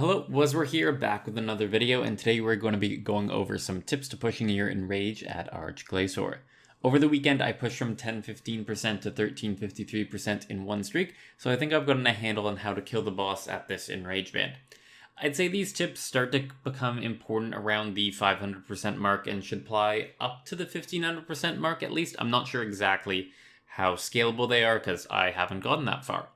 Hello, Waswere here, back with another video, and today we're going to be going over some tips to pushing your ENRAGE at Arch-Glacor. Over the weekend, I pushed from 10-15% to 13-53% in one streak, so I think I've gotten a handle on how to kill the boss at this ENRAGE band. I'd say these tips start to become important around the 500% mark and should apply up to the 1500% mark at least. I'm not sure exactly how scalable they are because I haven't gotten that far.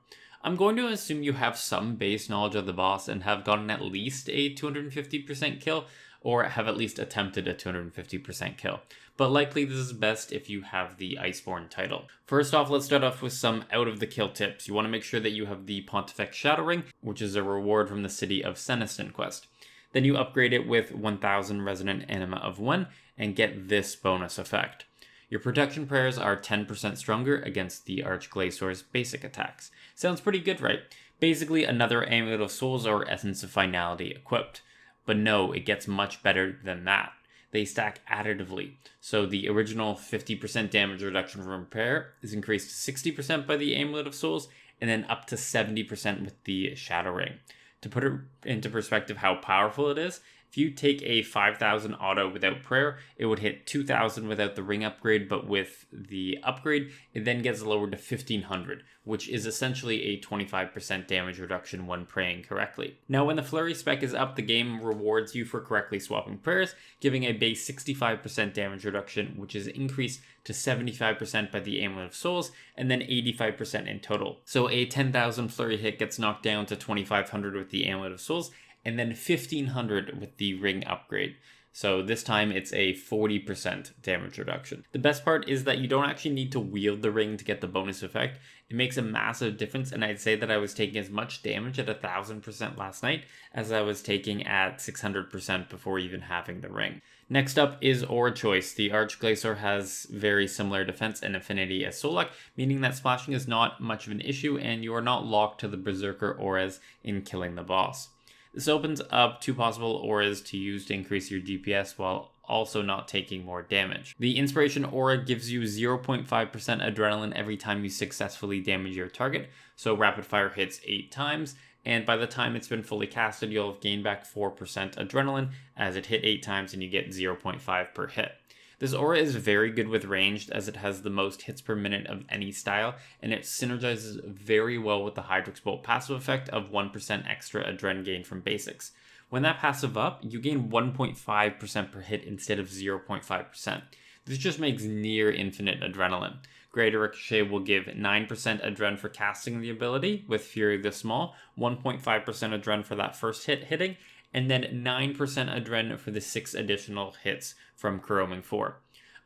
I'm going to assume you have some base knowledge of the boss and have gotten at least a 250% kill, or have at least attempted a 250% kill. But likely this is best if you have the Iceborne title. First off, let's start off with some out of the kill tips. You want to make sure that you have the Pontifex Shadow Ring, which is a reward from the City of Seniston quest. Then you upgrade it with 1000 Resonant Anima of 1 and get this bonus effect. Your protection prayers are 10% stronger against the Arch-Glacor's basic attacks. Sounds pretty good, right? Basically another Amulet of Souls or Essence of Finality equipped. But no, it gets much better than that. They stack additively, so the original 50% damage reduction from prayer is increased to 60% by the Amulet of Souls, and then up to 70% with the Shadow Ring. To put it into perspective how powerful it is, if you take a 5000 auto without prayer, it would hit 2000 without the ring upgrade, but with the upgrade, it then gets lowered to 1500, which is essentially a 25% damage reduction when praying correctly. Now, when the flurry spec is up, the game rewards you for correctly swapping prayers, giving a base 65% damage reduction, which is increased to 75% by the Amulet of Souls, and then 85% in total. So a 10,000 flurry hit gets knocked down to 2500 with the Amulet of Souls, and then 1500 with the ring upgrade. So this time it's a 40% damage reduction. The best part is that you don't actually need to wield the ring to get the bonus effect. It makes a massive difference, and I'd say that I was taking as much damage at 1000% last night as I was taking at 600% before even having the ring. Next up is aura choice. The Arch-Glacor has very similar defense and affinity as Solak, meaning that splashing is not much of an issue and you are not locked to the Berserker auras in killing the boss. This opens up two possible auras to use to increase your DPS while also not taking more damage. The Inspiration aura gives you 0.5% adrenaline every time you successfully damage your target, so rapid fire hits 8 times, and by the time it's been fully casted, you'll have gained back 4% adrenaline as it hit 8 times and you get 0.5 per hit. This aura is very good with ranged as it has the most hits per minute of any style, and it synergizes very well with the Hydrix Bolt passive effect of 1% extra adren gain from basics. When that passive up, you gain 1.5% per hit instead of 0.5%. This just makes near infinite adrenaline. Greater Ricochet will give 9% adren for casting the ability, with Fury the Small, 1.5% adren for that first hit hitting, and then 9% adren for the 6 additional hits from Coroming 4.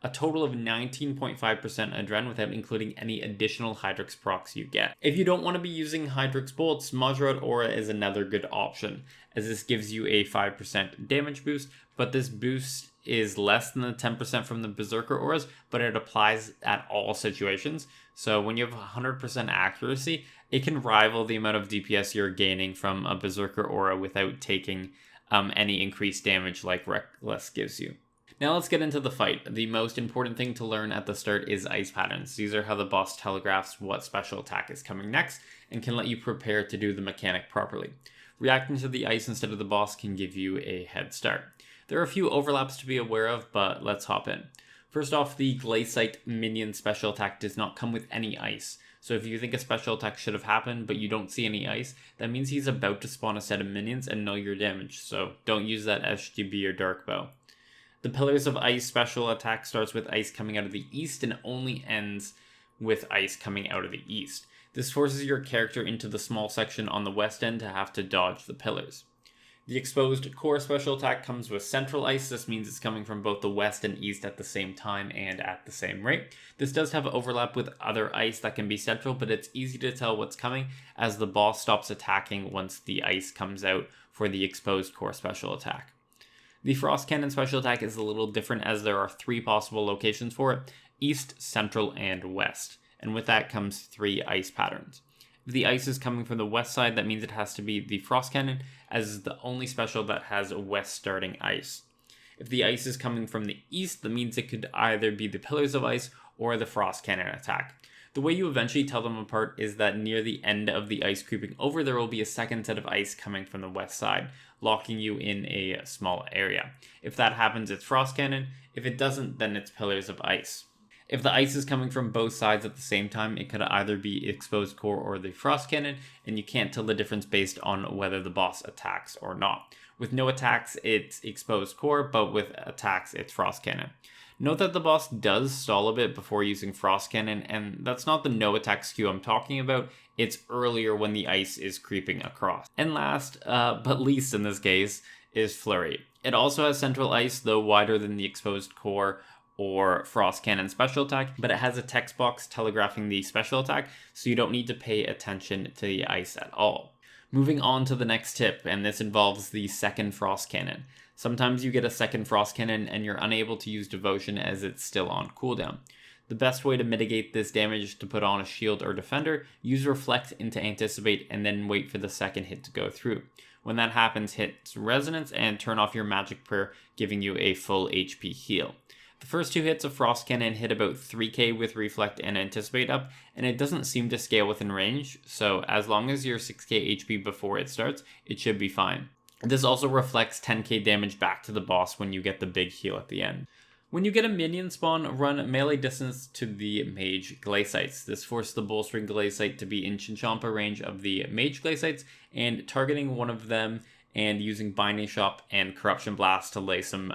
A total of 19.5% adren without including any additional Hydrix procs you get. If you don't want to be using Hydrix bolts, Mazharot Aura is another good option, as this gives you a 5% damage boost, but this boost is less than the 10% from the Berserker auras, but it applies at all situations. So when you have 100% accuracy, it can rival the amount of DPS you're gaining from a Berserker aura without taking any increased damage like Reckless gives you. Now let's get into the fight. The most important thing to learn at the start is ice patterns. These are how the boss telegraphs what special attack is coming next and can let you prepare to do the mechanic properly. Reacting to the ice instead of the boss can give you a head start. There are a few overlaps to be aware of, but let's hop in. First off, the Glaciate minion special attack does not come with any ice. So if you think a special attack should have happened but you don't see any ice, that means he's about to spawn a set of minions and know your damage, so don't use that SGB or Dark Bow. The Pillars of Ice special attack starts with ice coming out of the east and only ends with ice coming out of the east. This forces your character into the small section on the west end to have to dodge the pillars. The Exposed Core special attack comes with central ice. This means it's coming from both the west and east at the same time and at the same rate. This does have overlap with other ice that can be central, but it's easy to tell what's coming as the boss stops attacking once the ice comes out for the Exposed Core special attack. The Frost Cannon special attack is a little different as there are 3 possible locations for it: east, central, and west. And with that comes 3 ice patterns. If the ice is coming from the west side, that means it has to be the Frost Cannon, as is the only special that has west starting ice. If the ice is coming from the east, that means it could either be the Pillars of Ice or the Frost Cannon attack. The way you eventually tell them apart is that near the end of the ice creeping over, there will be a second set of ice coming from the west side, locking you in a small area. If that happens, it's Frost Cannon. If it doesn't, then it's Pillars of Ice. If the ice is coming from both sides at the same time, it could either be Exposed Core or the Frost Cannon, and you can't tell the difference based on whether the boss attacks or not. With no attacks, it's Exposed Core, but with attacks, it's Frost Cannon. Note that the boss does stall a bit before using Frost Cannon, and that's not the no attack skew I'm talking about, it's earlier when the ice is creeping across. And last, but least in this case, is Flurry. It also has Central Ice, though wider than the Exposed Core or Frost Cannon special attack, but it has a text box telegraphing the special attack, so you don't need to pay attention to the ice at all. Moving on to the next tip, and this involves the second Frost Cannon. Sometimes you get a second Frost Cannon and you're unable to use Devotion as it's still on cooldown. The best way to mitigate this damage is to put on a shield or defender, use Reflect into Anticipate, and then wait for the second hit to go through. When that happens, hit Resonance and turn off your Magic Prayer, giving you a full HP heal. The first two hits of Frost Cannon hit about 3k with Reflect and Anticipate up, and it doesn't seem to scale within range, so as long as you're 6k HP before it starts, it should be fine. This also reflects 10k damage back to the boss when you get the big heal at the end. When you get a minion spawn, run melee distance to the Mage Glacites. This forces the Bolstering Glacite to be in Chinchampa range of the Mage Glacites, and targeting one of them and using Binding Shop and Corruption Blast to lay some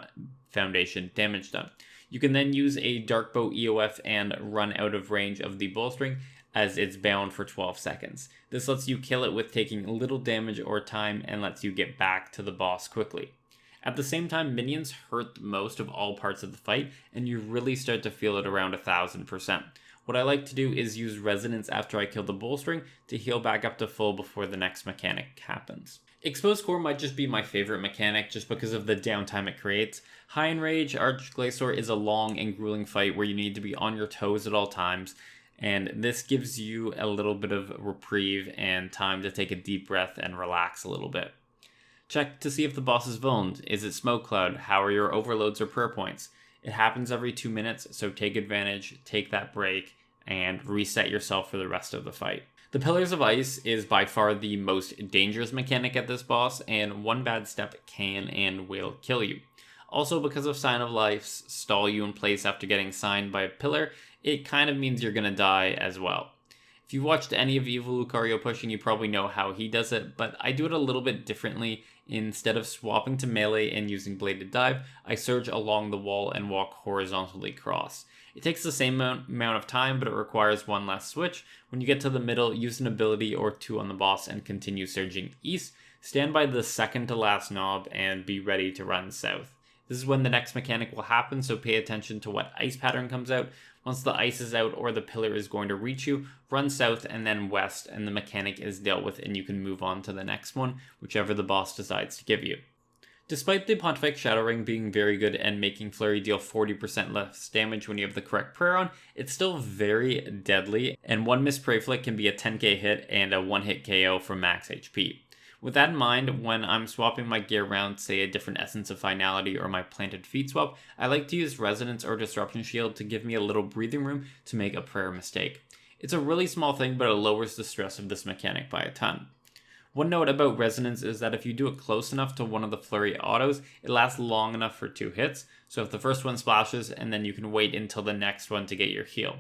foundation damage down. You can then use a Darkbow EOF and run out of range of the Bolstering as it's bound for 12 seconds. This lets you kill it with taking little damage or time and lets you get back to the boss quickly. At the same time, minions hurt most of all parts of the fight, and you really start to feel it around 1000%. What I like to do is use Resonance after I kill the Bolstering to heal back up to full before the next mechanic happens. Exposed Core might just be my favorite mechanic just because of the downtime it creates. High ENRAGE Arch-Glacor is a long and grueling fight where you need to be on your toes at all times, and this gives you a little bit of reprieve and time to take a deep breath and relax a little bit. Check to see if the boss is vulned. Is it Smoke Cloud? How are your overloads or prayer points? It happens every 2 minutes, so take advantage, take that break, and reset yourself for the rest of the fight. The Pillars of Ice is by far the most dangerous mechanic at this boss, and one bad step can and will kill you. Also, because of Sign of Life's stall you in place after getting signed by a pillar, it kind of means you're gonna die as well. If you've watched any of Evil Lucario pushing, you probably know how he does it, but I do it a little bit differently. Instead of swapping to melee and using Bladed Dive, I surge along the wall and walk horizontally across. It takes the same amount of time, but it requires one less switch. When you get to the middle, use an ability or two on the boss and continue surging east. Stand by the second to last knob and be ready to run south. This is when the next mechanic will happen, so pay attention to what ice pattern comes out. Once the ice is out or the pillar is going to reach you, run south and then west, and the mechanic is dealt with and you can move on to the next one, whichever the boss decides to give you. Despite the Pontifex Shadow Ring being very good and making Flurry deal 40% less damage when you have the correct prayer on, it's still very deadly, and one missed Pray Flick can be a 10k hit and a 1-hit KO for max HP. With that in mind, when I'm swapping my gear around, say a different Essence of Finality or my Planted Feet swap, I like to use Resonance or Disruption Shield to give me a little breathing room to make a prayer mistake. It's a really small thing, but it lowers the stress of this mechanic by a ton. One note about Resonance is that if you do it close enough to one of the Flurry autos, it lasts long enough for 2 hits, so if the first one splashes, and then you can wait until the next one to get your heal.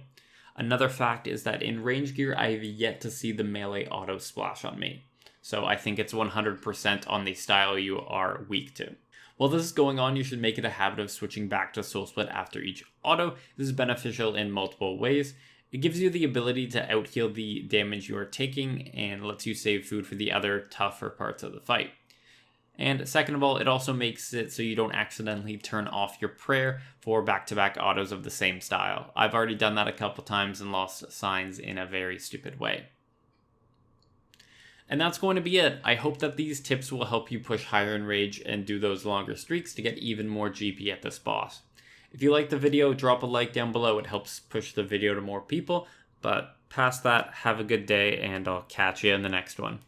Another fact is that in range gear, I have yet to see the melee auto splash on me. So I think it's 100% on the style you are weak to. While this is going on, you should make it a habit of switching back to Soul Split after each auto. This is beneficial in multiple ways. It gives you the ability to out-heal the damage you are taking and lets you save food for the other tougher parts of the fight. And second of all, it also makes it so you don't accidentally turn off your prayer for back-to-back autos of the same style. I've already done that a couple times and lost signs in a very stupid way. And that's going to be it. I hope that these tips will help you push higher in rage and do those longer streaks to get even more GP at this boss. If you liked the video, drop a like down below. It helps push the video to more people. But past that, have a good day and I'll catch you in the next one.